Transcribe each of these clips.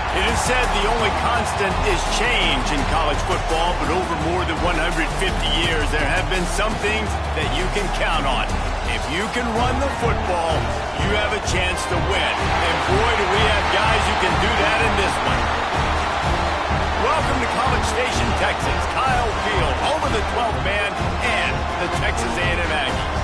It is said the only constant is change in college football, but over more than 150 years, there have been some things that you can count on. If you can run the football, you have a chance to win. And boy, do we have guys who can do that in this one. Welcome to College Station, Texas. Kyle Field, home of the 12th man and the Texas A&M Aggies.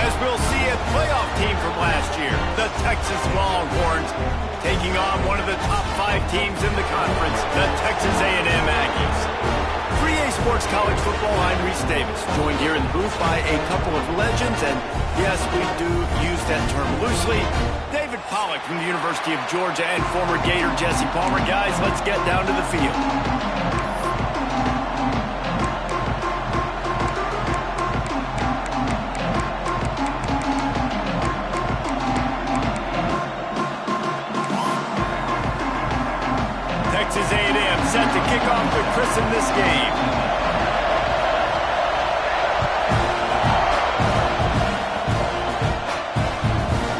As we'll see, a playoff team from last year, the Texas Longhorns, taking on one of the top 5 teams in the conference, the Texas A&M Aggies. 3A Sports College Football, I'm Reese Davis, joined here in the booth by a couple of legends, and yes, we do use that term loosely. David Pollack from the University of Georgia and former Gator Jesse Palmer. Guys, let's get down to the field. Texas A&M set to kick off to christen this game.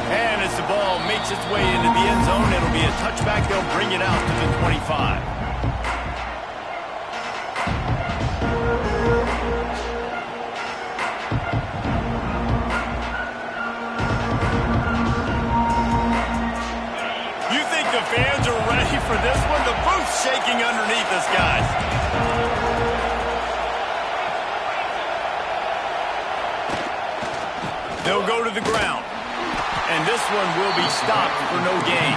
And as the ball makes its way into the end zone, it'll be a touchback. They'll bring it out to the 25. Fans are ready for this one. The booth's shaking underneath us, guys. They'll go to the ground. And this one will be stopped for no gain.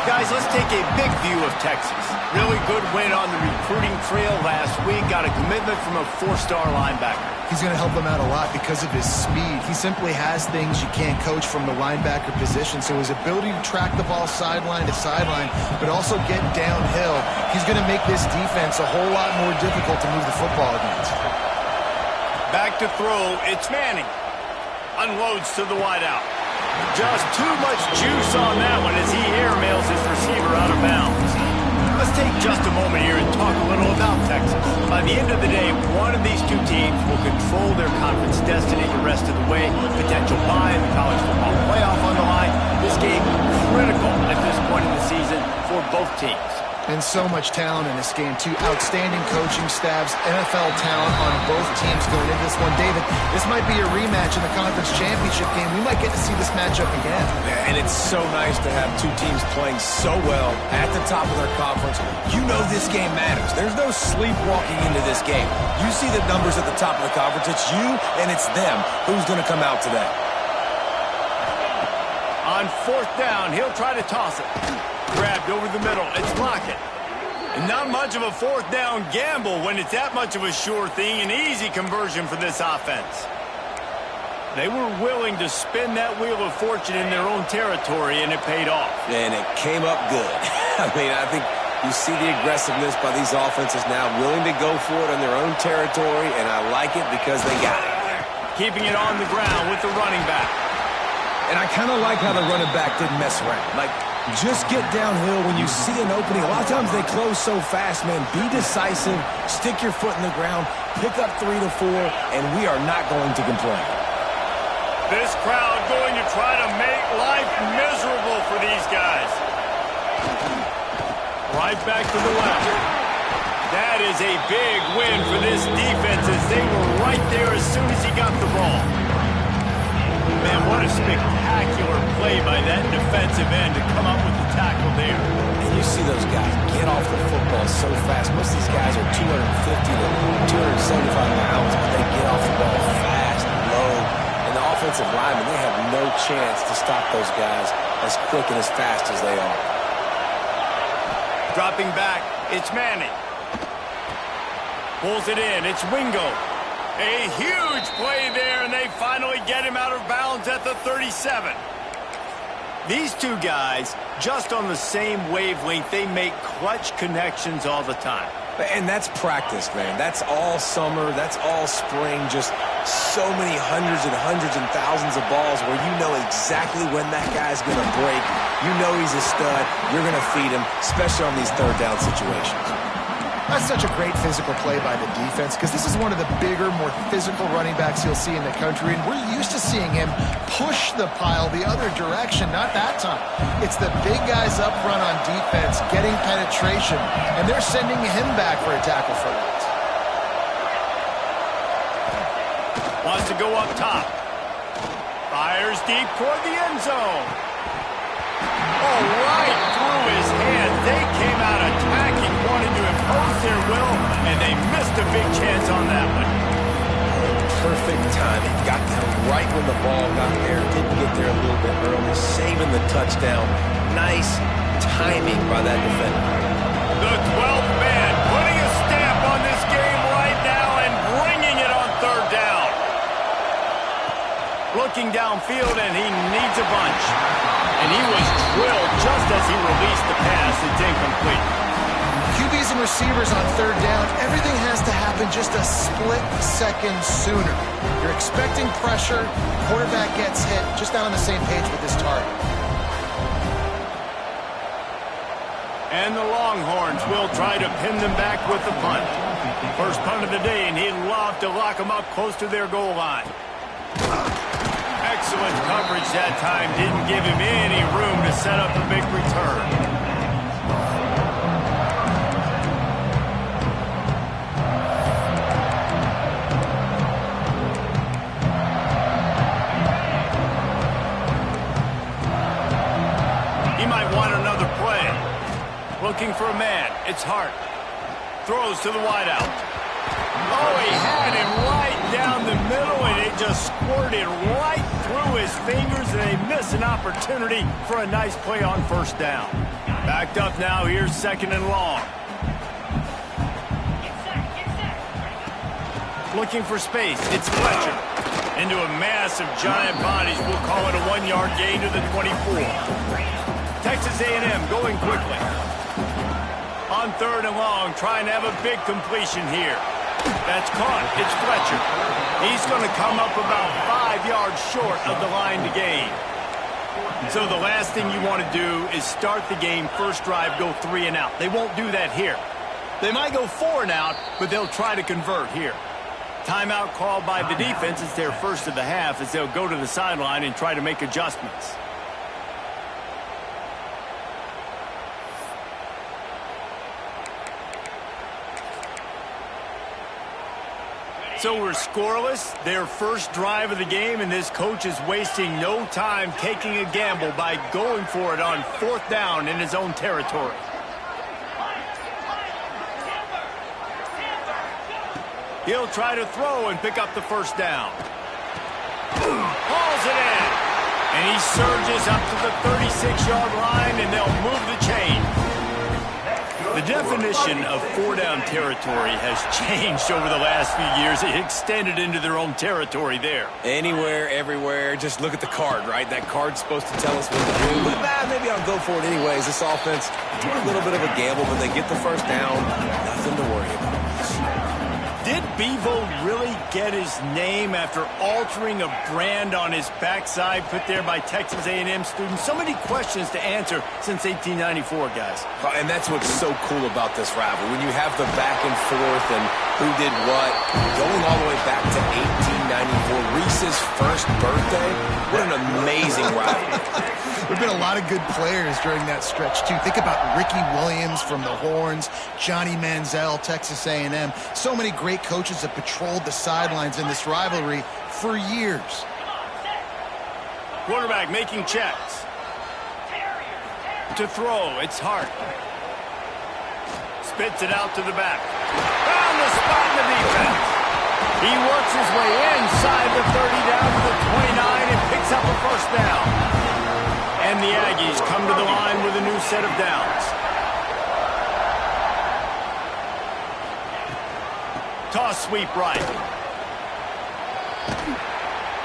Guys, let's take a big view of Texas. Really good win on the recruiting trail last week. Got a commitment from a 4-star linebacker. He's going to help them out a lot because of his speed. He simply has things you can't coach from the linebacker position. So his ability to track the ball sideline to sideline, but also get downhill, he's going to make this defense a whole lot more difficult to move the football against. Back to throw, it's Manning. Unloads to the wideout. Just too much juice on that one as he airmails his receiver out of bounds. Let's take just a moment here and talk a little about Texas. By the end of the day, one of these two teams will control their conference destiny the rest of the way. Potential bye in the college football playoff on the line. This game critical at this point in the season for both teams. And so much talent in this game, too. Outstanding coaching staffs, NFL talent on both teams going into this one. David, this might be a rematch in the conference championship game. We might get to see this matchup again. And it's so nice to have two teams playing so well at the top of their conference. You know this game matters. There's no sleepwalking into this game. You see the numbers at the top of the conference. It's you and it's them. Who's going to come out today? On 4th down, he'll try to toss it. Grabbed over the middle. It's Lockett. And not much of a 4th down gamble when it's that much of a sure thing. An easy conversion for this offense. They were willing to spin that wheel of fortune in their own territory, and it paid off. And it came up good. I mean, I think you see the aggressiveness by these offenses now, willing to go for it in their own territory, and I like it because they got it. Keeping it on the ground with the running back. And I kind of like how the running back didn't mess around. Like, just get downhill when you see an opening. A lot of times they close so fast, man. Be decisive, stick your foot in the ground, pick up 3 to 4, and we are not going to complain. This crowd going to try to make life miserable for these guys. Right back to the left. That is a big win for this defense as they were right there as soon as he got the ball. Man, what a spectacular play by that defensive end to come up with the tackle there. And you see those guys get off the football so fast. Most of these guys are 250 to 275 pounds, but they get off the ball fast, low. And the offensive linemen, they have no chance to stop those guys as quick and as fast as they are. Dropping back, it's Manning. Pulls it in, it's Wingo. A huge play there, and they finally get him out of bounds at the 37. These two guys, just on the same wavelength, they make clutch connections all the time. And that's practice, man. That's all summer. That's all spring. Just so many hundreds and thousands of balls where you know exactly when that guy's going to break. You know he's a stud. You're going to feed him, especially on these 3rd down situations. That's such a great physical play by the defense because this is one of the bigger, more physical running backs you'll see in the country, and we're used to seeing him push the pile the other direction. Not that time. It's the big guys up front on defense getting penetration, and they're sending him back for a tackle for loss. Wants to go up top. Fires deep toward the end zone. Oh, right through his hand. They came out attacking, wanting to impose their will, and they missed a big chance on that one. Perfect timing. Got there right when the ball got there. Didn't get there a little bit early, saving the touchdown. Nice timing by that defender. The 12th man putting a stamp on this game right now and bringing it on third down. Looking downfield, and he needs a bunch. And he was drilled just as he released the pass. It's incomplete. QBs and receivers on third down, everything has to happen just a split second sooner. You're expecting pressure, quarterback gets hit, just not on the same page with his target. And the Longhorns will try to pin them back with the punt. First punt of the day, and he'd love to lock them up close to their goal line. Excellent coverage that time. Didn't give him any room to set up a big return. He might want another play. Looking for a man. It's Hart. Throws to the wideout. Oh, he had him right down the middle, and it just squirted right through his fingers, and they miss an opportunity for a nice play on first down. Backed up now. Here's second and long. Looking for space. It's Fletcher. Into a mass of giant bodies. We'll call it a 1-yard gain to the 24. Texas A&M going quickly. On third and long, trying to have a big completion here. That's caught. It's Fletcher. He's going to come up about 5 yards short of the line to gain. So the last thing you want to do is start the game, first drive, go 3 and out. They won't do that here. They might go 4 and out, but they'll try to convert here. Timeout called by the defense. It's their first of the half as they'll go to the sideline and try to make adjustments. So we're scoreless, their first drive of the game, and this coach is wasting no time taking a gamble by going for it on fourth down in his own territory. He'll try to throw and pick up the first down. Hauls it in. And he surges up to the 36-yard line, and they'll move the chain. The definition of 4-down territory has changed over the last few years. It extended into their own territory there. Anywhere, everywhere, just look at the card, right? That card's supposed to tell us what to do, but maybe I'll go for it anyways. This offense, a little bit of a gamble, but they get the first down. Nothing to worry about. Did Bevo really get his name after altering a brand on his backside put there by Texas A&M students? So many questions to answer since 1894, guys. And that's what's so cool about this rivalry. When you have the back and forth and who did what, going all the way back to 1894, Reese's first birthday. What an amazing rivalry. There have been a lot of good players during that stretch, too. Think about Ricky Williams from the Horns, Johnny Manziel, Texas A&M. So many great coaches have patrolled the sidelines in this rivalry for years. Quarterback making checks. To throw, it's Hart. Spits it out to the back. Found the spot in the defense. He works his way inside the 30 down to the 29 and picks up a first down. And the Aggies come to the line with a new set of downs. Toss sweep right.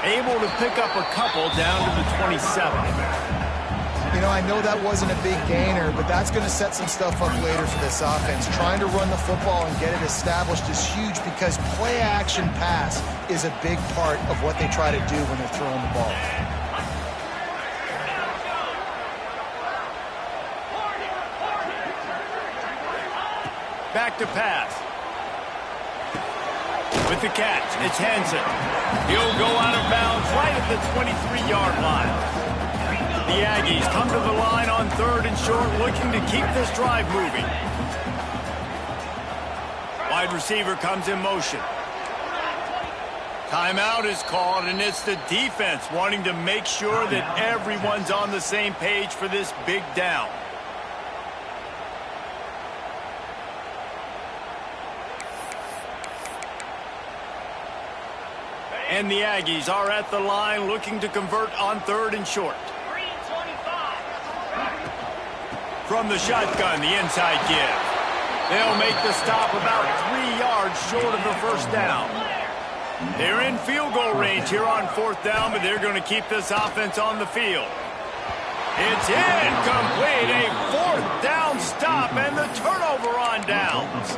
Able to pick up a couple down to the 27. You know, I know that wasn't a big gainer, but that's going to set some stuff up later for this offense. Trying to run the football and get it established is huge because play-action pass is a big part of what they try to do when they're throwing the ball. Back to pass. With the catch, it's Hansen. He'll go out of bounds right at the 23-yard line. The Aggies come to the line on 3rd and short, looking to keep this drive moving. Wide receiver comes in motion. Timeout is called, and it's the defense wanting to make sure that everyone's on the same page for this big down. And the Aggies are at the line looking to convert on 3rd and short. From the shotgun, the inside give. They'll make the stop about 3 yards short of the first down. They're in field goal range here on 4th down, but they're going to keep this offense on the field. It's incomplete, a 4th down stop, and the turnover on downs.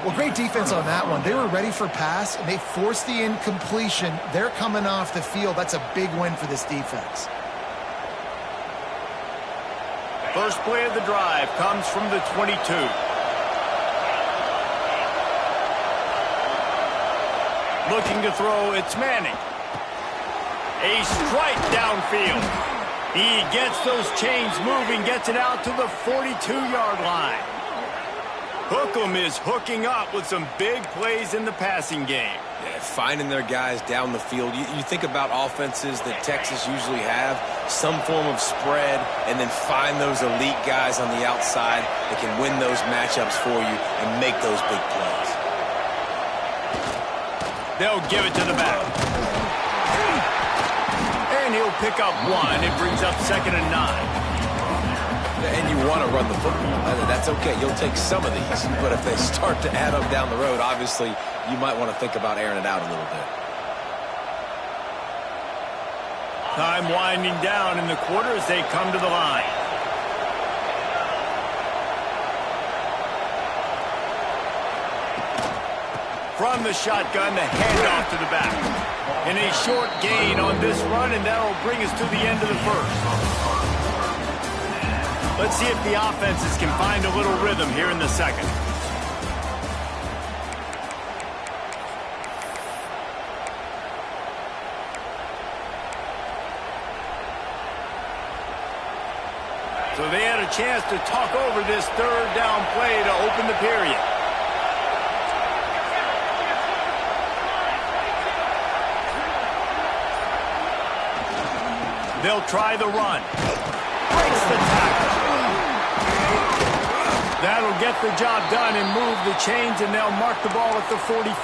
Well, great defense on that one. They were ready for pass, and they forced the incompletion. They're coming off the field. That's a big win for this defense. First play of the drive comes from the 22. Looking to throw, it's Manning. A strike downfield. He gets those chains moving, gets it out to the 42-yard line. Hookem is hooking up with some big plays in the passing game. Yeah, finding their guys down the field. You think about offenses that Texas usually have, some form of spread, and then find those elite guys on the outside that can win those matchups for you and make those big plays. They'll give it to the back. And he'll pick up 1. It brings up 2nd and 9. And you want to run the football. That's okay. You'll take some of these. But if they start to add up down the road, obviously you might want to think about airing it out a little bit. Time winding down in the quarter as they come to the line. From the shotgun, the handoff to the back. And a short gain on this run, and that'll bring us to the end of the first. Let's see if the offenses can find a little rhythm here in the second. So they had a chance to talk over this 3rd down play to open the period. They'll try the run. Breaks the tackle. That'll get the job done and move the chains, and they'll mark the ball at the 45.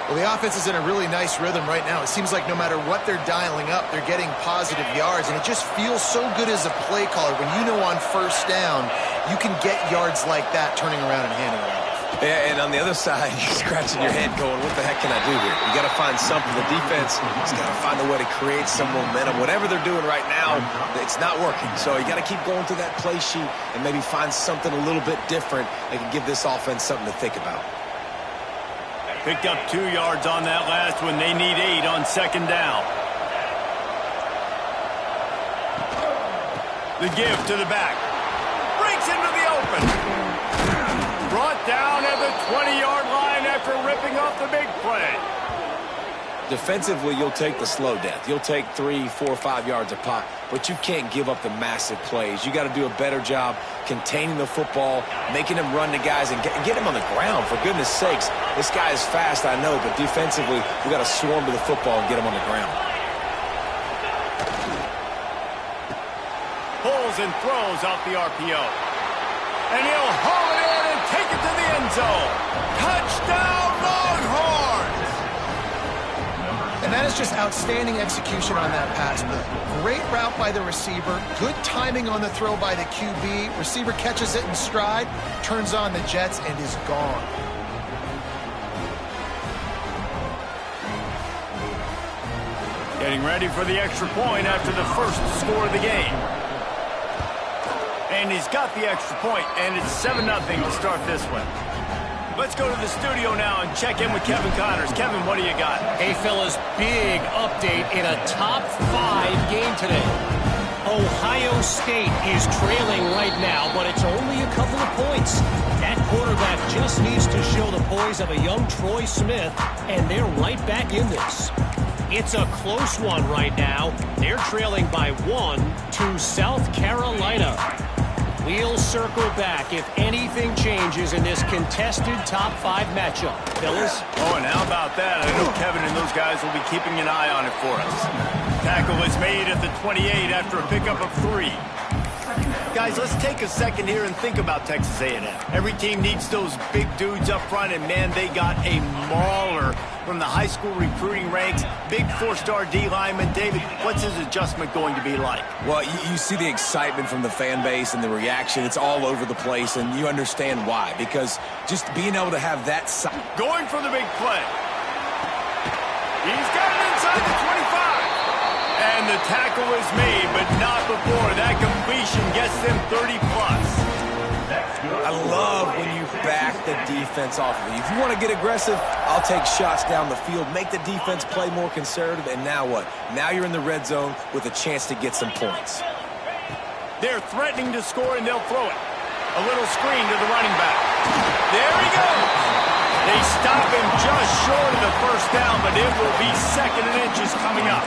Well, the offense is in a really nice rhythm right now. It seems like no matter what they're dialing up, they're getting positive yards, and it just feels so good as a play caller when you know on 1st down you can get yards like that turning around and handing it off. Yeah, and on the other side, you're scratching your head going, what the heck can I do here? You got to find something. The defense has got to find a way to create some momentum. Whatever they're doing right now, it's not working. So you got to keep going through that play sheet and maybe find something a little bit different that can give this offense something to think about. Picked up 2 yards on that last one. They need 8 on 2nd down. The give to the back. Breaks into the open. Brought down at the 20-yard line after ripping off the big play. Defensively, you'll take the slow death. You'll take 3, 4, 5 yards a pop, but you can't give up the massive plays. You got to do a better job containing the football, making them run to guys, and get him on the ground. For goodness sakes, this guy is fast, I know, but defensively, we got to swarm to the football and get him on the ground. Pulls and throws out the RPO. And he'll haul it in and take it to the end zone. Touchdown, Longhorns! And that is just outstanding execution on that pass play. Great route by the receiver, good timing on the throw by the QB. Receiver catches it in stride, turns on the jets, and is gone. Getting ready for the extra point after the first score of the game. And he's got the extra point, and it's 7-0 to start this one. Let's go to the studio now and check in with Kevin Connors. Kevin, what do you got? Hey, fellas, big update in a top 5 game today. Ohio State is trailing right now, but it's only a couple of points. That quarterback just needs to show the poise of a young Troy Smith, and they're right back in this. It's a close one right now. They're trailing by 1 to South Carolina. We'll circle back if anything changes in this contested top 5 matchup. Fellas? Oh, and how about that? I know Kevin and those guys will be keeping an eye on it for us. Tackle is made at the 28 after a pickup of 3. Guys, let's take a second here and think about Texas A&M. Every team needs those big dudes up front, and man, they got a mauler from the high school recruiting ranks. Big 4-star D lineman. David, what's his adjustment going to be like? Well, you see the excitement from the fan base and the reaction. It's all over the place, and you understand why. Because just being able to have that side. Going for the big play. He's got it inside the 25. And the tackle is made, but not before. That completion gets them 30-plus. I love when you back the defense off of you. If you want to get aggressive, I'll take shots down the field, make the defense play more conservative, and now what? Now you're in the red zone with a chance to get some points. They're threatening to score, and they'll throw it. A little screen to the running back. There he goes. They stop him just short of the first down, but it will be 2nd and inches coming up.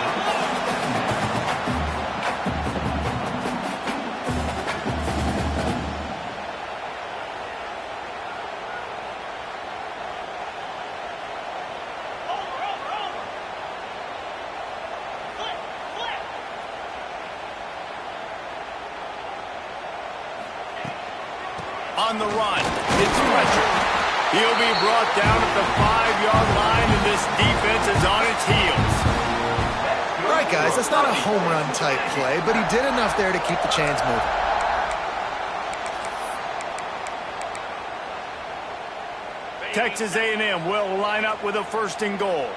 On the run, it's Fletcher. He'll be brought down at the 5-yard line, and this defense is on its heels. All right, guys, that's not a home run type play, but he did enough there to keep the chains moving. Texas A&M will line up with a 1st and goal.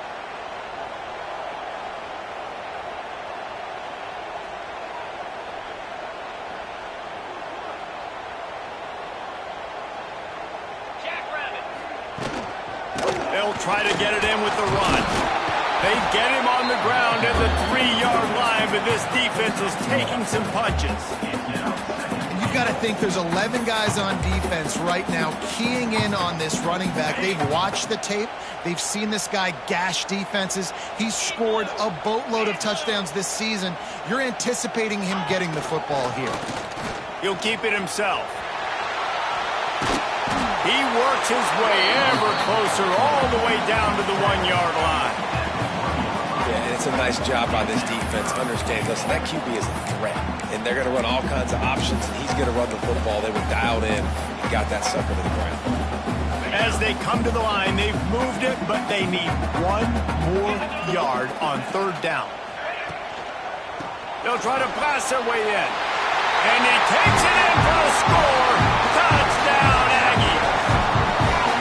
They'll try to get it in with the run. They get him on the ground at the 3-yard line, but this defense is taking some punches. You've got to think there's 11 guys on defense right now keying in on this running back. They've watched the tape. They've seen this guy gash defenses. He's scored a boatload of touchdowns this season. You're anticipating him getting the football here. He'll keep it himself. He works his way ever closer all the way down to the 1-yard line. Yeah, and it's a nice job by this defense. Understand, listen, that QB is a threat, and they're going to run all kinds of options, and he's going to run the football. They were dialed in and got that sucker to the ground. As they come to the line, they've moved it, but they need 1 more yard on 3rd down. They'll try to blast their way in. And he takes it in for the score. Touchdown, Aggie.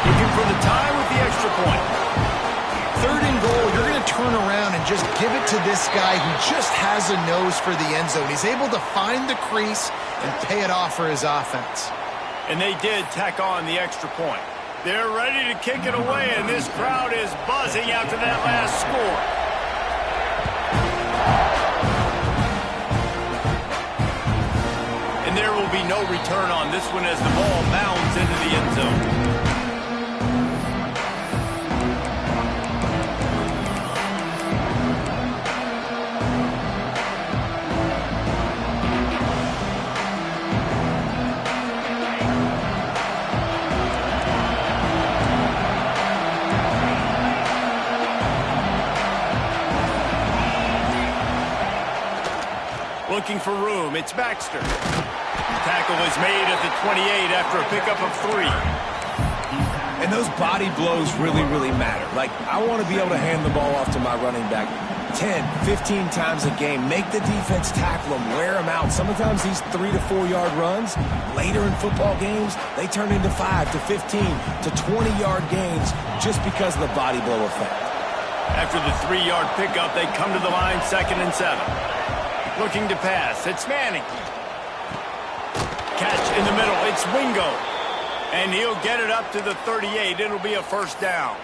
Looking for the tie with the extra point. 3rd and goal, you're going to turn around and just give it to this guy who just has a nose for the end zone. He's able to find the crease and pay it off for his offense. And they did tack on the extra point. They're ready to kick it away, and this crowd is buzzing after that last score. And there will be no return on this one as the ball bounds into the end zone. Looking for room, it's Baxter. Tackle is made at the 28 after a pickup of 3. And those body blows really, really matter. Like, I want to be able to hand the ball off to my running back 10, 15 times a game. Make the defense tackle them, wear them out. Sometimes these 3 to 4 yard runs, later in football games, they turn into 5 to 15 to 20-yard gains just because of the body blow effect. After the 3-yard pickup, they come to the line 2nd and 7. Looking to pass, it's Manning. Catch in the middle, it's Wingo. And he'll get it up to the 38. It'll be a 1st down.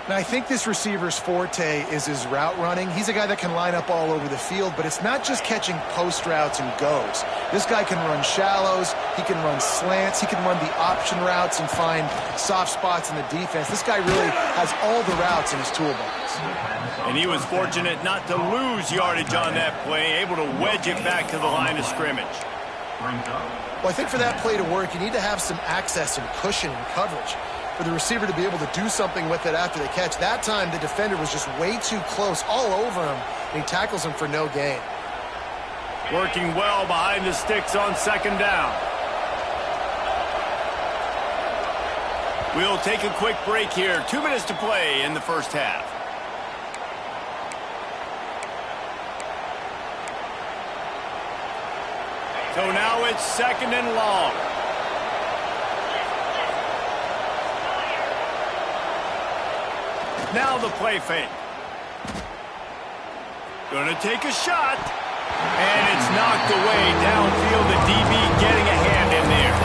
Now, I think this receiver's forte is his route running. He's a guy that can line up all over the field, but it's not just catching post routes and goes. This guy can run shallows, he can run slants, he can run the option routes and find soft spots in the defense. This guy really has all the routes in his toolbox. And he was fortunate not to lose yardage on that play, able to wedge it back to the line of scrimmage. Well, I think for that play to work, you need to have some access and cushion and coverage for the receiver to be able to do something with it after the catch. That time, the defender was just way too close, all over him, and he tackles him for no gain. Working well behind the sticks on second down. We'll take a quick break here. 2 minutes to play in the first half. So now it's second and long. Now the play fake. Gonna take a shot. And it's knocked away downfield. The DB getting a hand in there.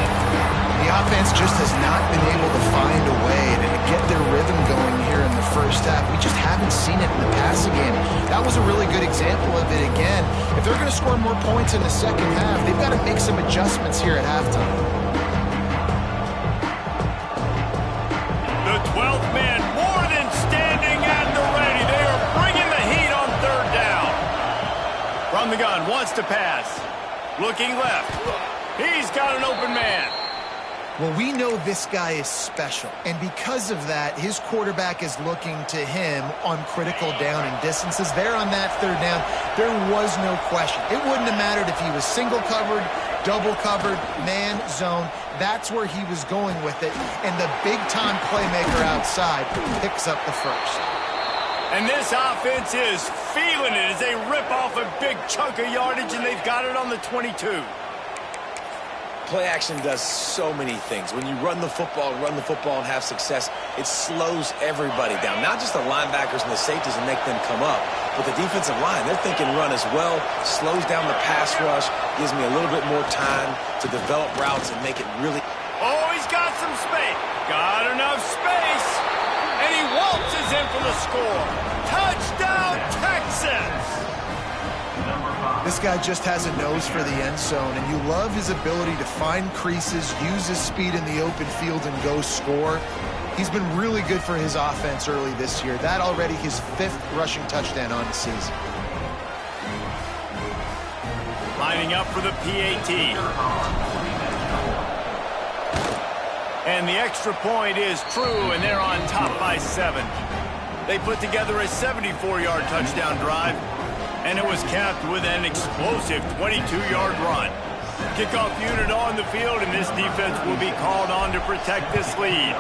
The offense just has not been able to find a way to get their rhythm going here in the first half. We just haven't seen it in the passing game. That was a really good example of it again. If they're going to score more points in the second half, they've got to make some adjustments here at halftime. The 12th man more than standing at the ready. They are bringing the heat on third down. From the gun, wants to pass. Looking left. He's got an open man. Well, we know this guy is special, and because of that, his quarterback is looking to him on critical down and distances. There on that third down, there was no question. It wouldn't have mattered if he was single covered, double covered, man, zone. That's where he was going with it, and the big-time playmaker outside picks up the first. And this offense is feeling it as they rip off a big chunk of yardage, and they've got it on the 22. Play action does so many things. When you run the football and have success, it slows everybody down. Not just the linebackers and the safeties and make them come up, but the defensive line. They're thinking run as well, slows down the pass rush, gives me a little bit more time to develop routes and make it really... Oh, he's got some space. Got enough space. And he waltzes in for the score. Touchdown, Texas! This guy just has a nose for the end zone, and you love his ability to find creases, use his speed in the open field, and go score. He's been really good for his offense early this year. That already his 5th rushing touchdown on the season. Lining up for the PAT. And the extra point is true, and they're on top by 7. They put together a 74-yard touchdown drive, and it was capped with an explosive 22-yard run. Kickoff unit on the field, and this defense will be called on to protect this lead.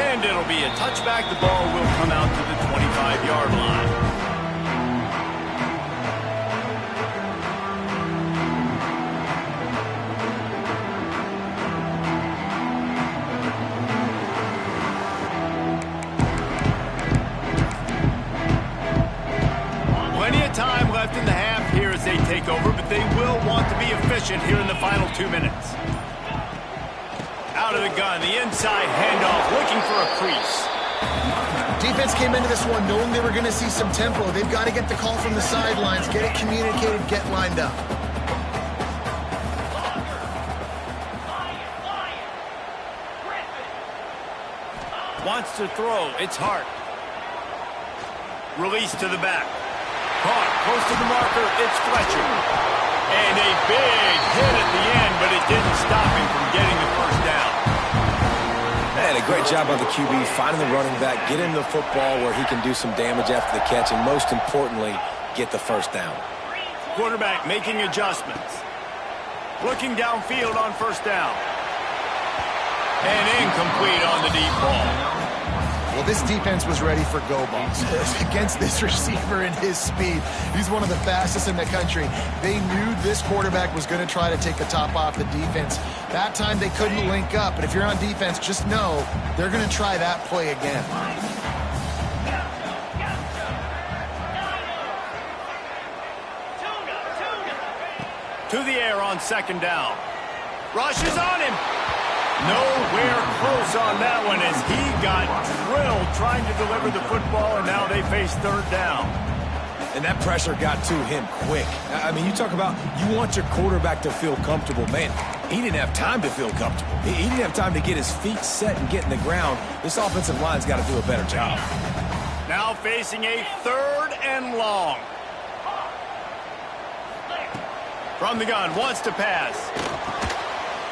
And it'll be a touchback. The ball will come out to the 25-yard line. Time left in the half here as they take over, but they will want to be efficient here in the final 2 minutes. Out of the gun, the inside handoff, looking for a crease. Defense came into this one knowing they were going to see some tempo. They've got to get the call from the sidelines, get it communicated, get lined up. Wants to throw, it's Hart. Release to the back. Caught, close to the marker, it's Fletcher. And a big hit at the end, but it didn't stop him from getting the first down. Man, a great job by the QB, finding the running back, get him the football where he can do some damage after the catch, and most importantly, get the first down. Quarterback making adjustments. Looking downfield on first down. And incomplete on the deep ball. Well, this defense was ready for go balls against this receiver and his speed. He's one of the fastest in the country. They knew this quarterback was going to try to take the top off the defense. That time they couldn't link up, but if you're on defense, just know they're going to try that play again. To the air on second down. Rush is on him. Nowhere close on that one as he got drilled trying to deliver the football, and now they face third down. And that pressure got to him quick. I mean, you talk about you want your quarterback to feel comfortable. Man, he didn't have time to feel comfortable. He didn't have time to get his feet set and get in the ground. This offensive line's got to do a better job. Now facing a third and long. From the gun, wants to pass.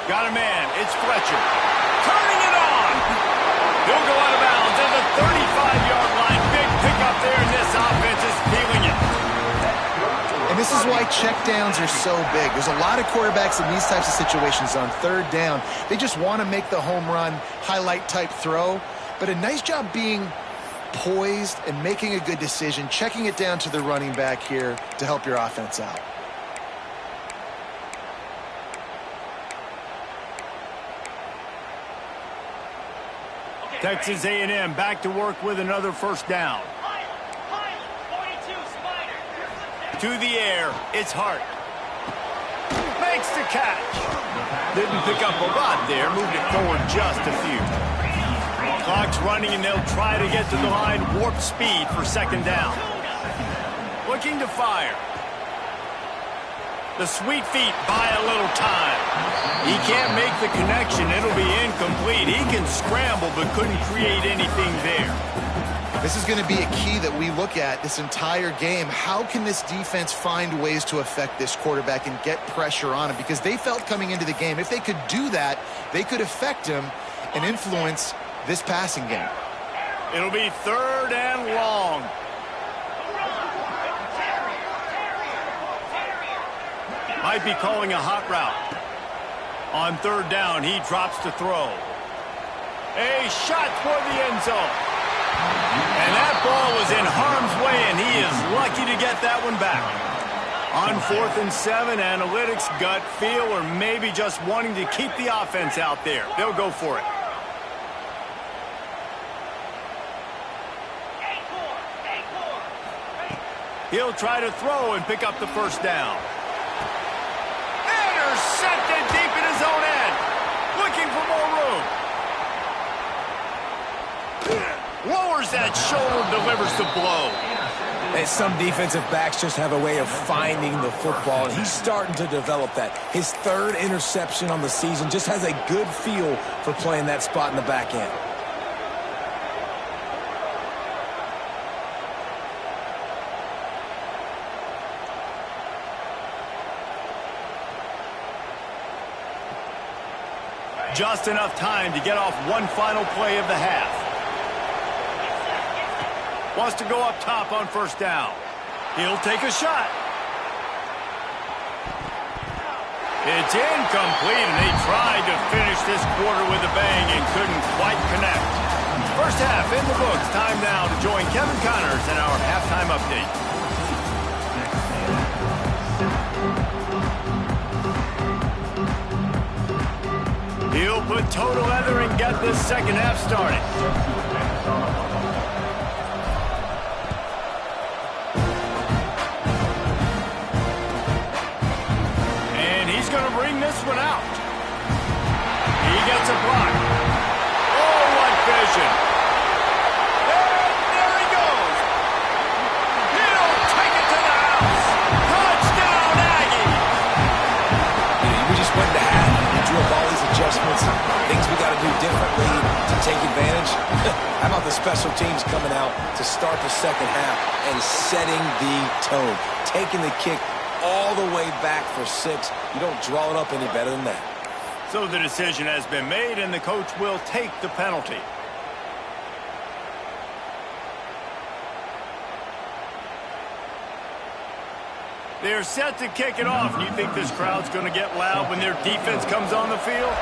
Got a man, it's Fletcher. Turning it on! He'll go out of bounds at the 35-yard line. Big pickup there, and this offense is feeling it. And this is why checkdowns are so big. There's a lot of quarterbacks in these types of situations on third down. They just want to make the home run, highlight-type throw. But a nice job being poised and making a good decision, checking it down to the running back here to help your offense out. Texas A&M back to work with another first down. To the air, it's Hart. Makes the catch. Didn't pick up a lot there, moved it forward just a few. Clock's running and they'll try to get to the line, warp speed for second down. Looking to fire. The sweet feet buy a little time. He can't make the connection. It'll be incomplete. He can scramble but couldn't create anything there. This is going to be a key that we look at this entire game. How can this defense find ways to affect this quarterback and get pressure on him? Because they felt coming into the game, if they could do that, they could affect him and influence this passing game. It'll be third and long. Might be calling a hot route. On third down, he drops to throw. A shot for the end zone. And that ball was in harm's way, and he is lucky to get that one back. On 4th and 7, analytics, gut feel, or maybe just wanting to keep the offense out there. They'll go for it. He'll try to throw and pick up the first down. Intercepted deep in his own end. Looking for more room. Lowers that shoulder, delivers the blow. And some defensive backs just have a way of finding the football, and he's starting to develop that. His third interception on the season, just has a good feel for playing that spot in the back end. Just enough time to get off one final play of the half. Wants to go up top on first down. He'll take a shot. It's incomplete, and they tried to finish this quarter with a bang and couldn't quite connect. First half in the books. Time now to join Kevin Connors in our halftime update. He'll put toe to leather and get this second half started. And he's going to bring this one out. He gets a block. Oh, what vision. And there he goes. He'll take it to the house. Touchdown, Aggie. We just went to half. Drew up all these adjustments, things we got to do differently to take advantage. How about the special teams coming out to start the second half and setting the tone, taking the kick all the way back for 6. You don't draw it up any better than that. So the decision has been made, and the coach will take the penalty. They're set to kick it off. You think this crowd's going to get loud when their defense comes on the field?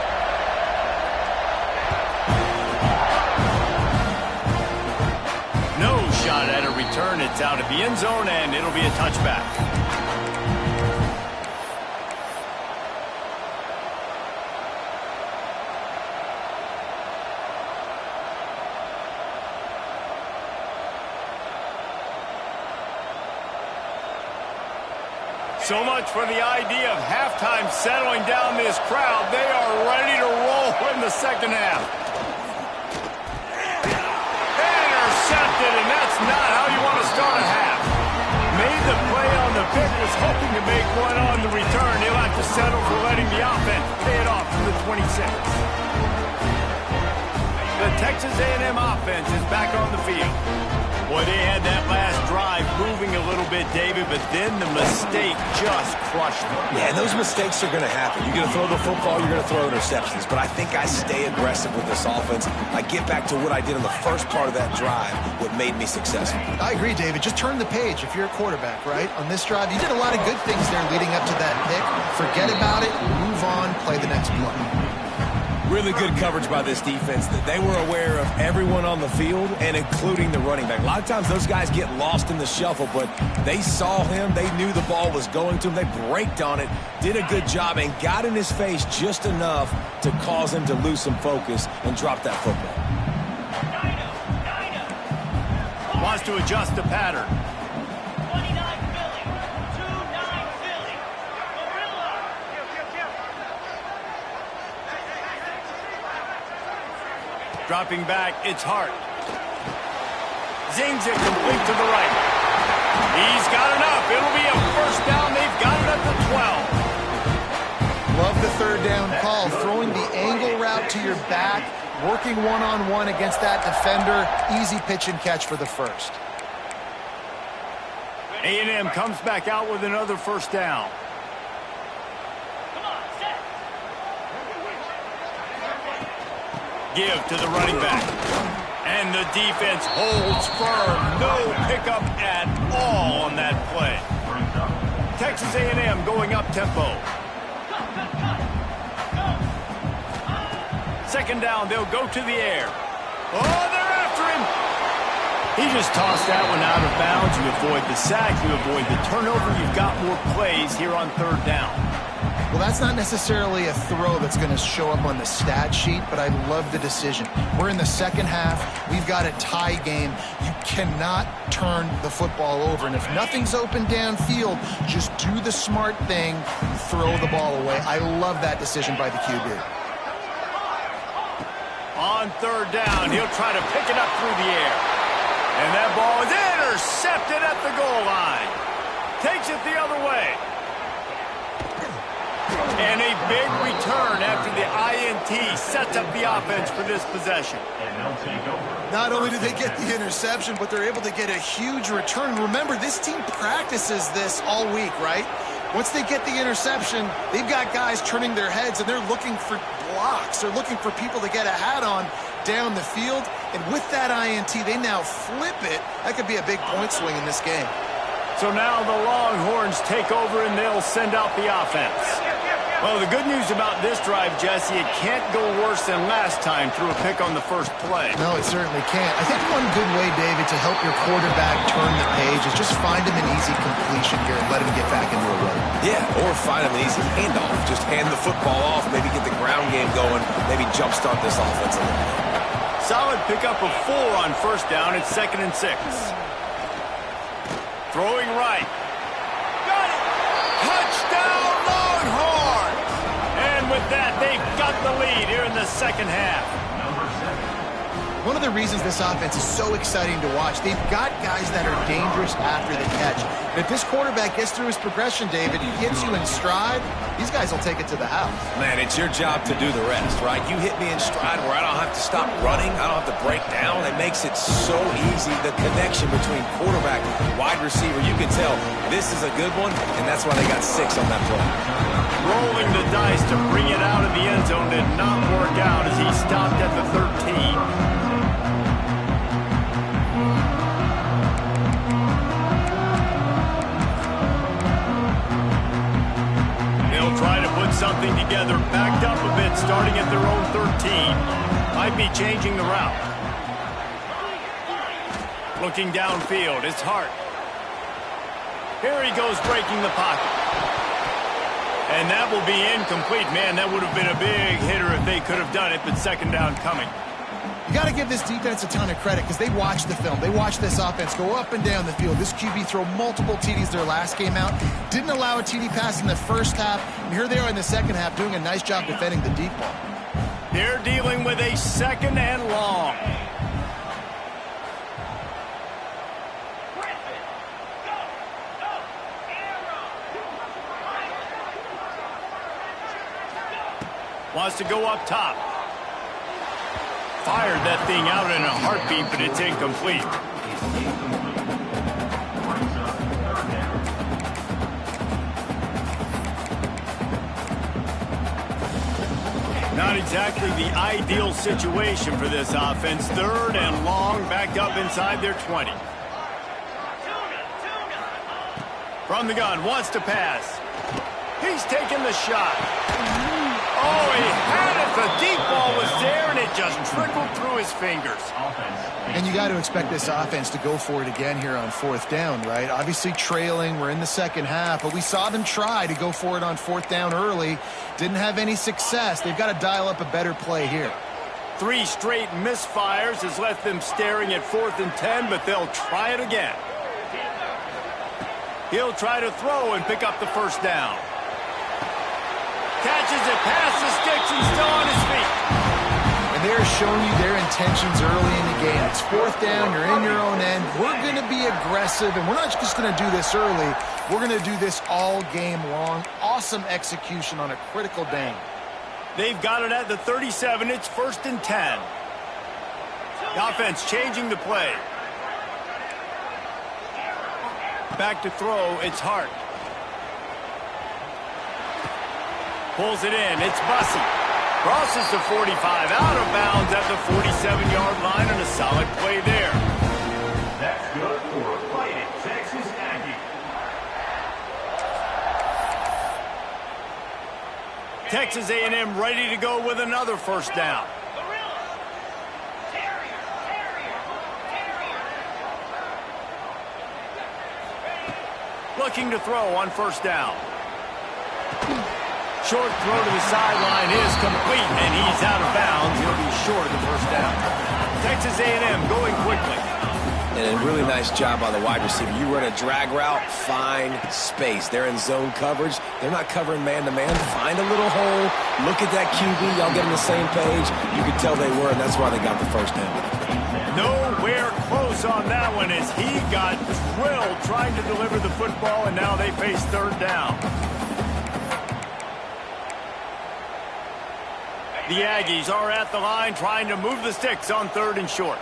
No shot at a return. It's out of the end zone, and it'll be a touchback. So much for the idea of halftime settling down this crowd. They are ready to roll in the second half. Intercepted, and that's not how you want to start a half. Made the play on the pick, was hoping to make one on the return. He'll have to settle for letting the offense pay it off from the 26. The Texas A&M offense is back on the field. Boy, they had that last drive moving a little bit, David, but then the mistake just crushed them. Yeah, and those mistakes are going to happen. You're going to throw the football, you're going to throw interceptions. But I think I stay aggressive with this offense. I get back to what I did in the first part of that drive, what made me successful. I agree, David. Just turn the page if you're a quarterback, right? On this drive, you did a lot of good things there leading up to that pick. Forget about it, move on, play the next play. Really good coverage by this defense. They were aware of everyone on the field and including the running back. A lot of times those guys get lost in the shuffle, but they saw him. They knew the ball was going to him. They braked on it, did a good job, and got in his face just enough to cause him to lose some focus and drop that football. Wants to adjust the pattern. Dropping back, it's Hart. Zings it complete to the right. He's got enough. It'll be a first down. They've got it at the 12. Love the third down call. Throwing the angle route to your back, working one-on-one against that defender. Easy pitch and catch for the first. A&M comes back out with another first down. Give to the running back. And the defense holds firm. No pickup at all on that play. Texas A&M going up tempo. Second down, they'll go to the air. Oh, they're after him. He just tossed that one out of bounds. You avoid the sack, you avoid the turnover. You've got more plays here on third down. Well, that's not necessarily a throw that's going to show up on the stat sheet, but I love the decision. We're in the second half. We've got a tie game. You cannot turn the football over. And if nothing's open downfield, just do the smart thing, throw the ball away. I love that decision by the QB. On third down, he'll try to pick it up through the air. And that ball is intercepted at the goal line. Takes it the other way. And a big return after the INT sets up the offense for this possession. Not only do they get the interception, but they're able to get a huge return. Remember, this team practices this all week, right? Once they get the interception, they've got guys turning their heads, and they're looking for blocks. They're looking for people to get a hat on down the field. And with that INT, they now flip it. That could be a big point swing in this game. So now the Longhorns take over, and they'll send out the offense. Well, the good news about this drive, Jesse, it can't go worse than last time through a pick on the first play. No, it certainly can't. I think one good way, David, to help your quarterback turn the page is just find him an easy completion here and let him get back into a rhythm. Yeah, or find him an easy handoff. Just hand the football off, maybe get the ground game going, maybe jumpstart this offense a little bit. Solid pickup of 4 on first down. It's 2nd and 6. Throwing right. Got it! Touchdown, Longhorns! And with that, they've got the lead here in the second half. One of the reasons this offense is so exciting to watch, they've got guys that are dangerous after the catch. And if this quarterback gets through his progression, David, he hits you in stride, these guys will take it to the house. Man, it's your job to do the rest, right? You hit me in stride where I don't have to stop running. I don't have to break down. It makes it so easy. The connection between quarterback and wide receiver, you can tell this is a good one, and that's why they got 6 on that play. Rolling the dice to bring it out of the end zone did not work out as he stopped at the 13. Try to put something together, backed up a bit, starting at their own 13. Might be changing the route. Looking downfield, it's Hart. Here he goes, breaking the pocket. And that will be incomplete. Man, that would have been a big hitter if they could have done it, but second down coming. You got to give this defense a ton of credit because they watched the film. They watched this offense go up and down the field. This QB throw multiple TDs their last game out. Didn't allow a TD pass in the first half. And here they are in the second half doing a nice job defending the deep ball. They're dealing with a 2nd and long. Wants to go up top. Fired that thing out in a heartbeat, but it's incomplete. Not exactly the ideal situation for this offense. 3rd and long, backed up inside their 20. From the gun, wants to pass. He's taking the shot. Oh, he had it. The deep ball was there, and it just trickled through his fingers. And you got to expect this offense to go for it again here on 4th down, right? Obviously trailing. We're in the second half, but we saw them try to go for it on 4th down early. Didn't have any success. They've got to dial up a better play here. 3 straight misfires has left them staring at 4th and 10, but they'll try it again. He'll try to throw and pick up the 1st down. Catches it past the sticks and still on his feet. And they're showing you their intentions early in the game. It's 4th down, you're in your own end. We're going to be aggressive, and we're not just going to do this early. We're going to do this all game long. Awesome execution on a critical down. They've got it at the 37. It's 1st and 10. The offense changing the play. Back to throw, it's Hart. Pulls it in, it's Bussey. Crosses the 45, out of bounds at the 47-yard line, and a solid play there. That's good for Fighting Texas Aggie. Texas A&M ready to go with another 1st down. Looking to throw on 1st down. Short throw to the sideline is complete, and he's out of bounds. He'll be short of the 1st down. Texas A&M going quickly. And a really nice job by the wide receiver. You run a drag route, find space. They're in zone coverage. They're not covering man-to-man. Find a little hole. Look at that QB. Y'all get on the same page. You could tell they were, and that's why they got the 1st down. Nowhere close on that one as he got drilled trying to deliver the football, and now they face 3rd down. The Aggies are at the line trying to move the sticks on 3rd and short.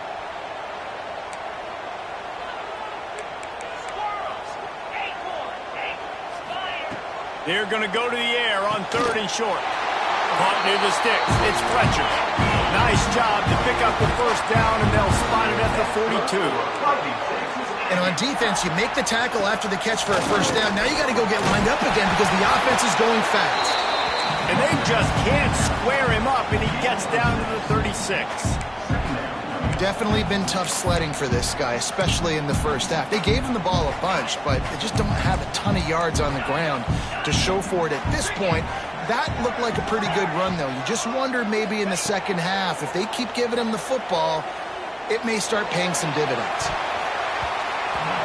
They're going to go to the air on 3rd and short. Caught near the sticks. It's Fletcher. Nice job to pick up the 1st down, and they'll spot it at the 42. And on defense, you make the tackle after the catch for a 1st down. Now you got to go get lined up again because the offense is going fast. And they just can't square him up, and he gets down to the 36. Definitely been tough sledding for this guy, especially in the 1st half. They gave him the ball a bunch, but they just don't have a ton of yards on the ground to show for it at this point. That looked like a pretty good run, though. You just wonder maybe in the 2nd half, if they keep giving him the football, it may start paying some dividends.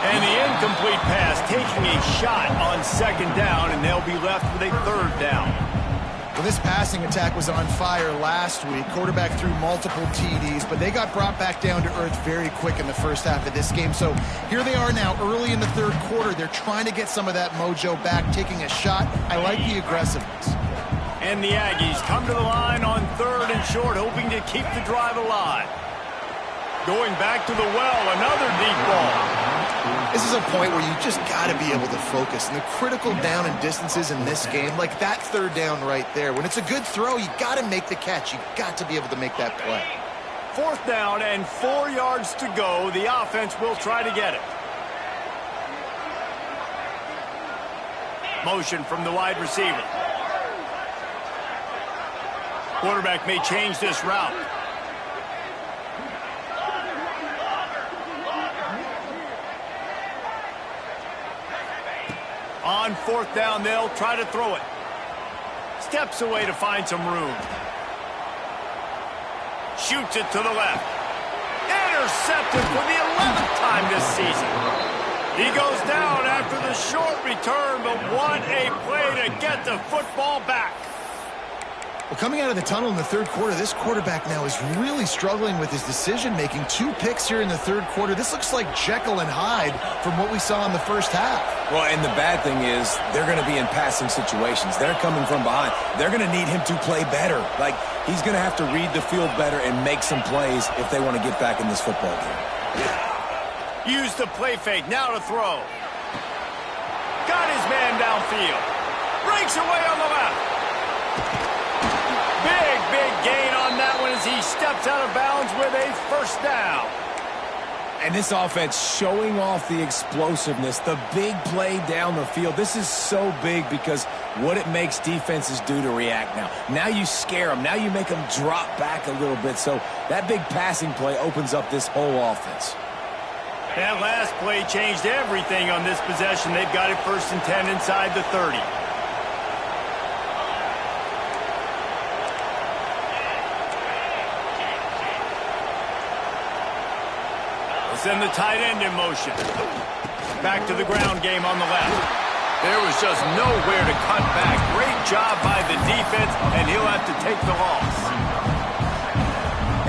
And the incomplete pass taking a shot on 2nd down, and they'll be left with a 3rd down. Well, this passing attack was on fire last week. Quarterback threw multiple TDs, but they got brought back down to earth very quick in the 1st half of this game. So here they are now early in the 3rd quarter. They're trying to get some of that mojo back, taking a shot. I like the aggressiveness. And the Aggies come to the line on 3rd and short, hoping to keep the drive alive. Going back to the well, another deep ball. This is a point where you just got to be able to focus. And the critical down and distances in this game, like that 3rd down right there, when it's a good throw, you got to make the catch. You got to be able to make that play. 4th down and 4 yards to go. The offense will try to get it. Motion from the wide receiver. Quarterback may change this route. On 4th down, they'll try to throw it. Steps away to find some room. Shoots it to the left. Intercepted for the 11th time this season. He goes down after the short return, but what a play to get the football back. Well, coming out of the tunnel in the third quarter, this quarterback now is really struggling with his decision-making. 2 picks here in the third quarter. This looks like Jekyll and Hyde from what we saw in the first half. Well, and the bad thing is they're going to be in passing situations. They're coming from behind. They're going to need him to play better. Like, he's going to have to read the field better and make some plays if they want to get back in this football game. Use the play fake. Now to throw. Got his man downfield. Breaks away on the left. Big gain on that one as he steps out of bounds with a first down. And this offense showing off the explosiveness, the big play down the field. This is so big because what it makes defenses do to react now. Now you scare them. Now you make them drop back a little bit. So that big passing play opens up this whole offense. That last play changed everything on this possession. They've got it 1st and 10 inside the 30. Send the tight end in motion. Back to the ground game on the left. There was just nowhere to cut back. Great job by the defense, and he'll have to take the loss.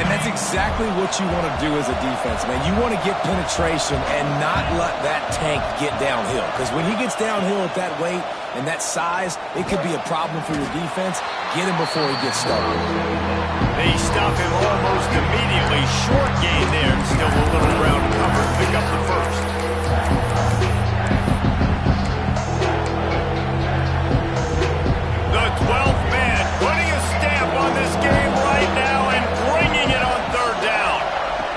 And that's exactly what you want to do as a defense, man. You want to get penetration and not let that tank get downhill. Because when he gets downhill at that weight and that size, it could be a problem for your defense. Get him before he gets started. They stop him almost immediately. Short gain there, and still a little ground cover. Pick up the first. The 12th man putting a stamp on this game right now and bringing it on 3rd down.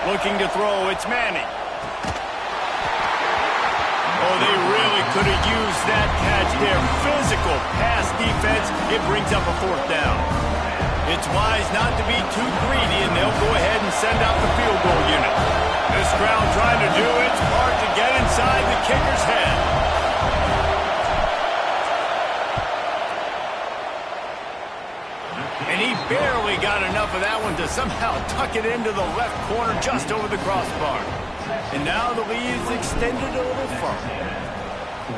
Looking to throw, it's Manning. Oh, they really could have used that catch there. Physical pass defense. It brings up a 4th down. It's wise not to be too greedy, and they'll go ahead and send out the field goal unit. This crowd trying to do its part to get inside the kicker's head. And he barely got enough of that one to somehow tuck it into the left corner just over the crossbar. And now the lead is extended a little further.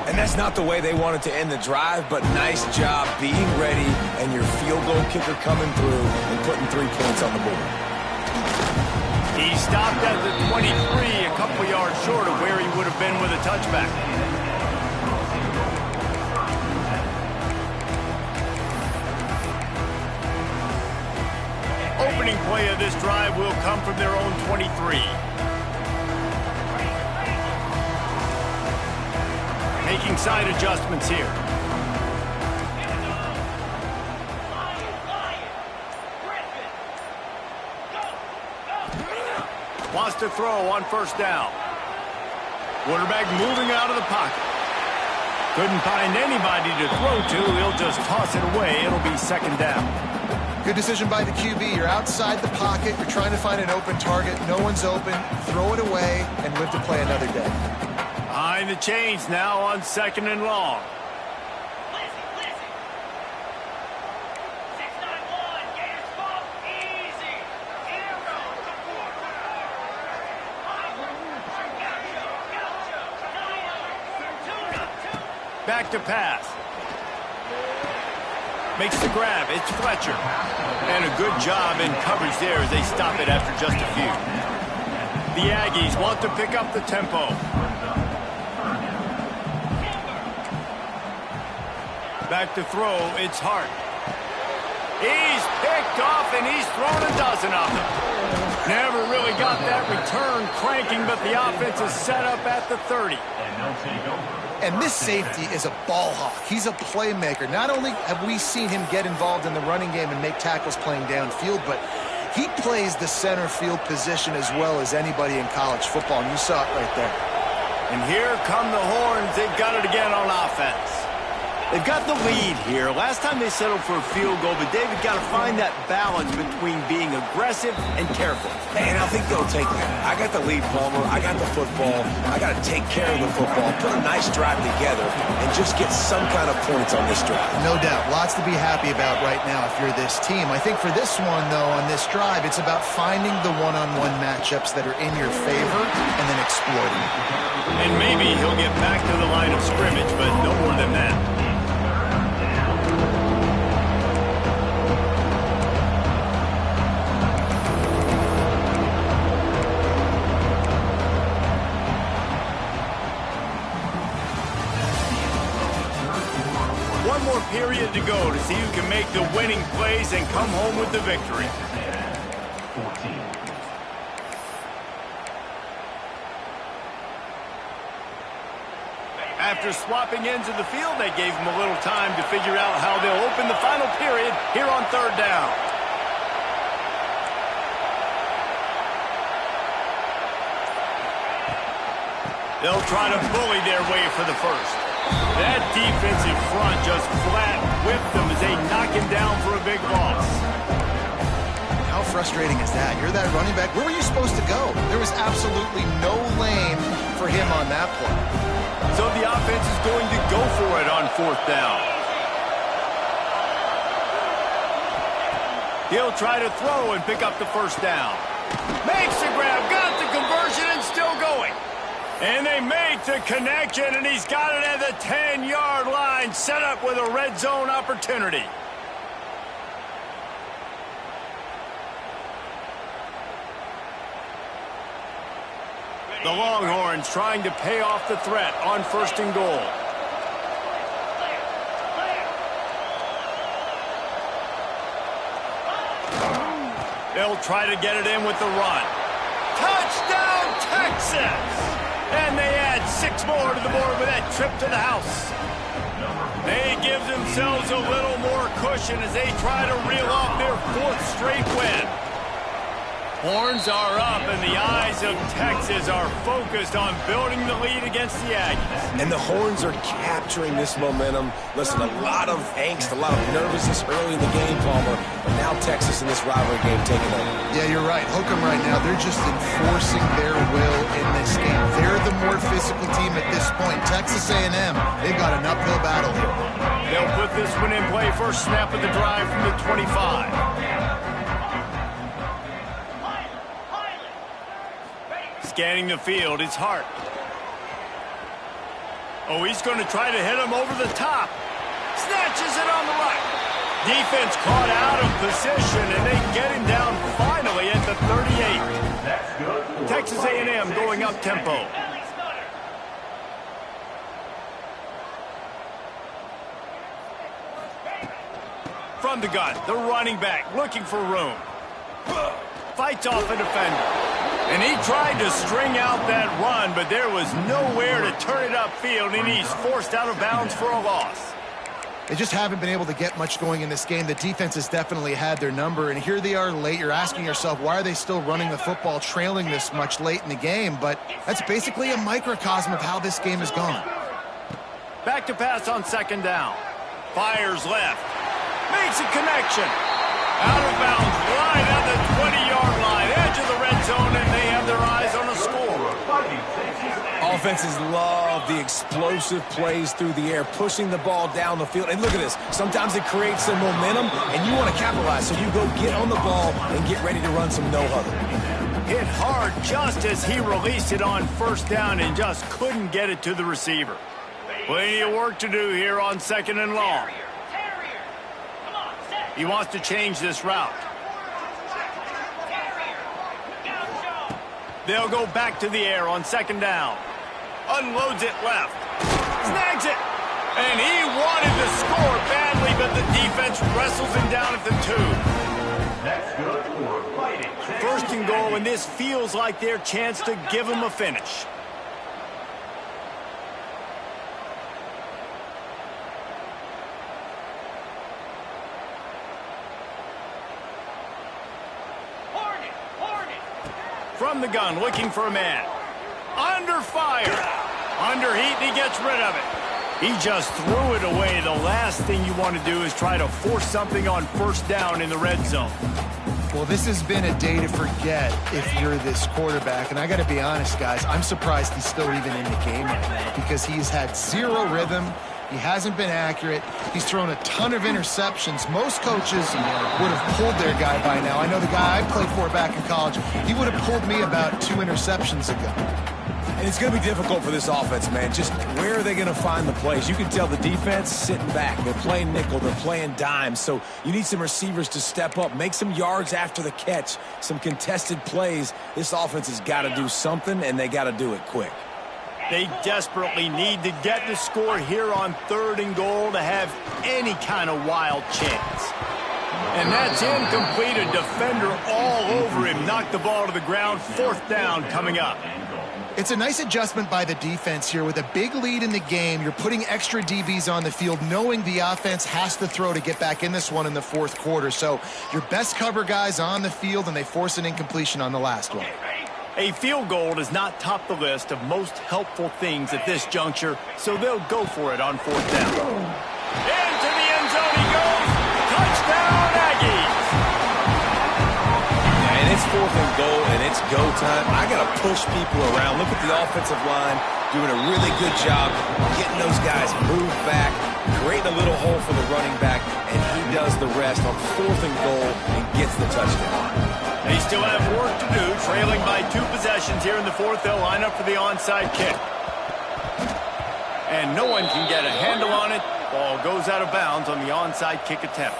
And that's not the way they wanted to end the drive, but nice job being ready and your field goal kicker coming through and putting 3 points on the board. He stopped at the 23, a couple yards short of where he would have been with a touchback. Opening play of this drive will come from their own 23. Making side adjustments here. Wants to throw on 1st down. Quarterback moving out of the pocket. Couldn't find anybody to throw to. He'll just toss it away. It'll be 2nd down. Good decision by the QB. You're outside the pocket. You're trying to find an open target. No one's open. Throw it away and live to play another day. Behind the chains now on 2nd and long. Back to pass. Makes the grab. It's Fletcher. And a good job in coverage there as they stop it after just a few. The Aggies want to pick up the tempo. Back to throw, it's Hart. He's picked off and he's thrown a dozen of them. Never really got that return cranking, but the offense is set up at the 30. And this safety is a ball hawk. He's a playmaker. Not only have we seen him get involved in the running game and make tackles playing downfield, but he plays the center field position as well as anybody in college football, and you saw it right there. And here come the horns. They've got it again on offense. They've got the lead here. Last time they settled for a field goal, but David got to find that balance between being aggressive and careful. And I think they'll take that. I got the lead, Palmer. I got the football. I got to take care of the football, put a nice drive together, and just get some kind of points on this drive. No doubt. Lots to be happy about right now if you're this team. I think for this one, though, on this drive, it's about finding the one-on-one matchups that are in your favor and then exploiting it. And maybe he'll get back to the line of scrimmage, but no more than that. One more period to go to see who can make the winning plays and come home with the victory. 14. After swapping ends of the field, they gave him a little time to figure out how they'll open the final period here on third down. They'll try to bully their way for the first. That defensive front just flat whipped them as they knock him down for a big loss. How frustrating is that? You're that running back. Where were you supposed to go? There was absolutely no lane for him on that play. So the offense is going to go for it on fourth down. He'll try to throw and pick up the first down. Makes the grab, got the conversion, and still going. And they make the connection, and he's got it at the 10-yard line, set up with a red zone opportunity. The Longhorns trying to pay off the threat on first and goal. They'll try to get it in with the run. Touchdown, Texas! And they add 6 more to the board with that trip to the house. They give themselves a little more cushion as they try to reel off their 4th straight win. Horns are up, and the eyes of Texas are focused on building the lead against the Aggies. And the Horns are capturing this momentum. Listen, a lot of angst, a lot of nervousness early in the game, Palmer. But now Texas in this rivalry game taking over. Yeah, you're right. Hook 'em right now. They're just enforcing their will in this game. They're the more physical team at this point. Texas A&M, they've got an uphill battle here. They'll put this one in play first snap of the drive from the 25. Scanning the field, it's Hart. Oh, he's going to try to hit him over the top. Snatches it on the right. Defense caught out of position, and they get him down finally at the 38. That's good. Texas A&M going up tempo. From the gun, the running back looking for room. Fights off a defender. And he tried to string out that run, but there was nowhere to turn it upfield, and he's forced out of bounds for a loss. They just haven't been able to get much going in this game. The defense has definitely had their number, and here they are late. You're asking yourself, why are they still running the football, trailing this much late in the game? But that's basically a microcosm of how this game has gone. Back to pass on second down. Fires left. Makes a connection. Out of bounds, right at the 20-yard line, edge of the red zone, and they have their eyes on a score. Offenses love the explosive plays through the air, pushing the ball down the field. And look at this. Sometimes it creates some momentum, and you want to capitalize. So you go get on the ball and get ready to run some no-huddle. Hit hard just as he released it on first down and just couldn't get it to the receiver. Plenty of work to do here on second and long. He wants to change this route. They'll go back to the air on second down. Unloads it left. Snags it. And he wanted to score badly, but the defense wrestles him down at the 2. That's good for fighting. First and goal, and this feels like their chance to give him a finish. From the gun, looking for a man. Under fire. Under heat, and he gets rid of it. He just threw it away. The last thing you want to do is try to force something on first down in the red zone. Well, this has been a day to forget if you're this quarterback. And I got to be honest, guys, I'm surprised he's still even in the game right now because he's had zero rhythm. He hasn't been accurate. He's thrown a ton of interceptions. Most coaches would have pulled their guy by now. I know the guy I played for back in college, he would have pulled me about 2 interceptions ago. And it's going to be difficult for this offense, man. Just where are they going to find the plays? You can tell the defense sitting back. They're playing nickel. They're playing dime. So you need some receivers to step up, make some yards after the catch, some contested plays. This offense has got to do something, and they got to do it quick. They desperately need to get the score here on 3rd and goal to have any kind of wild chance. And that's incomplete. A defender all over him. Knocked the ball to the ground. 4th down coming up. It's a nice adjustment by the defense here. With a big lead in the game, you're putting extra DBs on the field, knowing the offense has to throw to get back in this one in the 4th quarter. So your best cover guys on the field, and they force an incompletion on the last one. A field goal does not top the list of most helpful things at this juncture, so they'll go for it on 4th down. Into the end zone he goes. Touchdown, Aggies! And it's 4th and goal, and it's go time. I got to push people around. Look at the offensive line doing a really good job getting those guys moved back, creating a little hole for the running back, and he does the rest on 4th and goal and gets the touchdown. They still have work to do, trailing by 2 possessions here in the 4th. They'll line up for the onside kick. And no one can get a handle on it. Ball goes out of bounds on the onside kick attempt.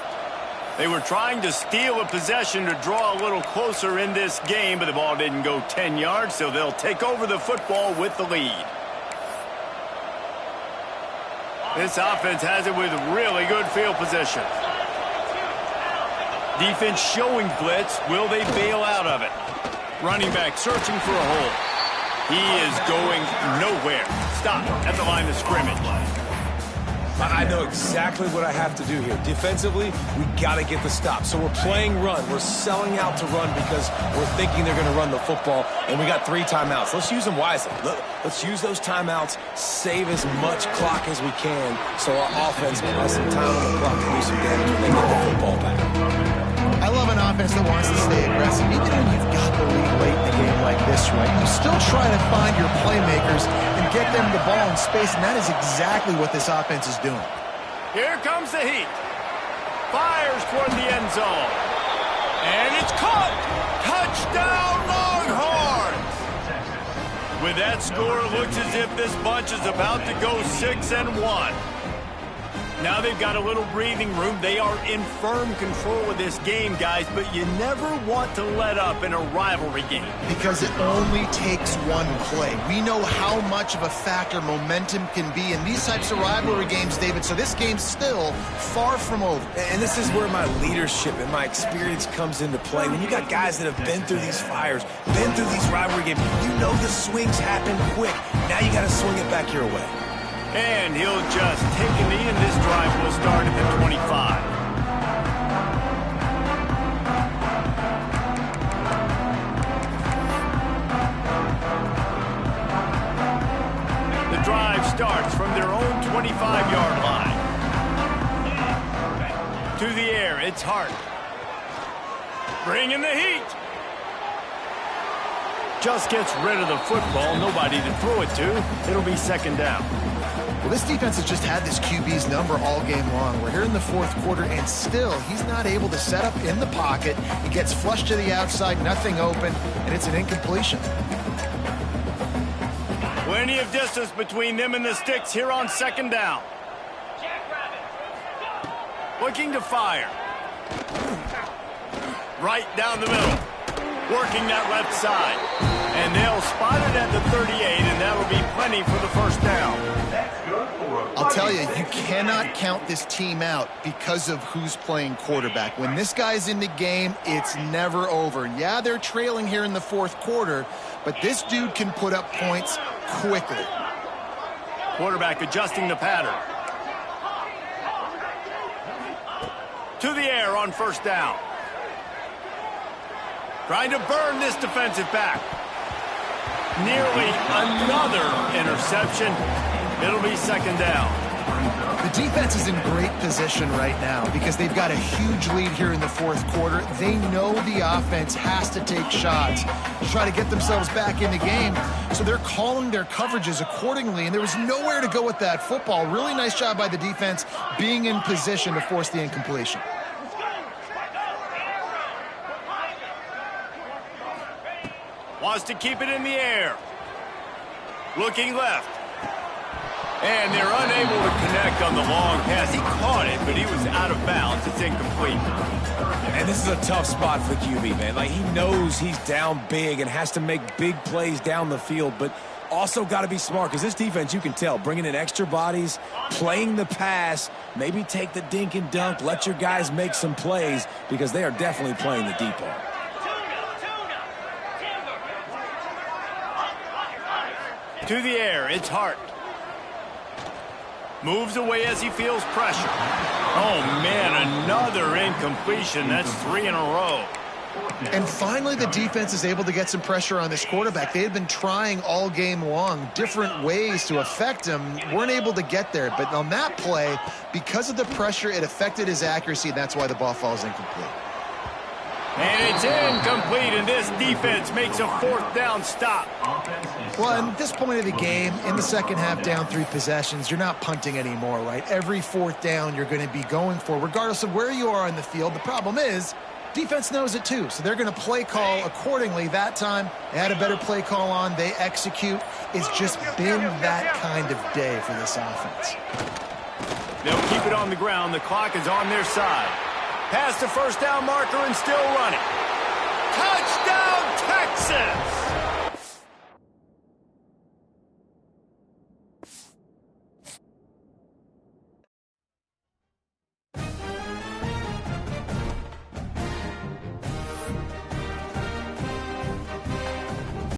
They were trying to steal a possession to draw a little closer in this game, but the ball didn't go 10 yards, so they'll take over the football with the lead. This offense has it with really good field position. Defense showing blitz. Will they bail out of it? Running back searching for a hole. He is going nowhere. Stop at the line of scrimmage. I know exactly what I have to do here. Defensively, we got to get the stop. So we're playing run. We're selling out to run because we're thinking they're going to run the football, and we got 3 timeouts. Let's use them wisely. Let's use those timeouts, save as much clock as we can so our offense can have some time on the clock to do some damage when they get the football back. I love an offense that wants to stay aggressive. Even when you've got the lead late in the game like this, right? You still try to find your playmakers and get them the ball in space, and that is exactly what this offense is doing. Here comes the heat. Fires toward the end zone. And it's caught. Touchdown, Longhorns. With that score, it looks as if this bunch is about to go 6-1. Now they've got a little breathing room. They are in firm control of this game, guys, but you never want to let up in a rivalry game. Because it only takes one play. We know how much of a factor momentum can be in these types of rivalry games, David, so this game's still far from over. And this is where my leadership and my experience comes into play. When you got guys that have been through these fires, been through these rivalry games, you know the swings happen quick. Now you got to swing it back your way. And he'll just take a knee, and this drive will start at the 25. The drive starts from their own 25-yard line. To the air, it's Hart. Bringing the heat. Just gets rid of the football. Nobody to throw it to. It'll be 2nd down. Well, this defense has just had this QB's number all game long. We're here in the 4th quarter, and still, he's not able to set up in the pocket. He gets flushed to the outside, nothing open, and it's an incompletion. Plenty of distance between them and the sticks here on 2nd down. Looking to fire. Right down the middle. Working that left side. And they'll spot it at the 38, and that'll be plenty for the 1st down. I'll tell you, you cannot count this team out because of who's playing quarterback. When this guy's in the game, it's never over. Yeah, they're trailing here in the 4th quarter, but this dude can put up points quickly. Quarterback adjusting the pattern. To the air on 1st down. Trying to burn this defensive back. Nearly another interception. It'll be 2nd down. The defense is in great position right now because they've got a huge lead here in the fourth quarter. They know the offense has to take shots to try to get themselves back in the game. So they're calling their coverages accordingly, and there was nowhere to go with that football. Really nice job by the defense being in position to force the incompletion. Wants to keep it in the air. Looking left. And they're unable to connect on the long pass. He caught it, but he was out of bounds. It's incomplete. And this is a tough spot for the QB, man. Like, he knows he's down big and has to make big plays down the field, but also got to be smart because this defense, you can tell, bringing in extra bodies, playing the pass, maybe take the dink and dunk, let your guys make some plays because they are definitely playing the deep ball. To the air, it's Hart. Moves away as he feels pressure. Oh, man, another incompletion. That's 3 in a row. And finally, the defense is able to get some pressure on this quarterback. They had been trying all game long, different ways to affect him. Weren't able to get there. But on that play, because of the pressure, it affected his accuracy, and that's why the ball falls incomplete. And it's incomplete, and this defense makes a fourth down stop. Well, at this point of the game, in the second half, down 3 possessions, you're not punting anymore, right? Every fourth down you're going to be going for, regardless of where you are on the field. The problem is, defense knows it too, so they're going to play call accordingly. That time, they had a better play call on. They execute. It's just been that kind of day for this offense. They'll keep it on the ground. The clock is on their side. Past the first down marker and still running. Touchdown, Texas!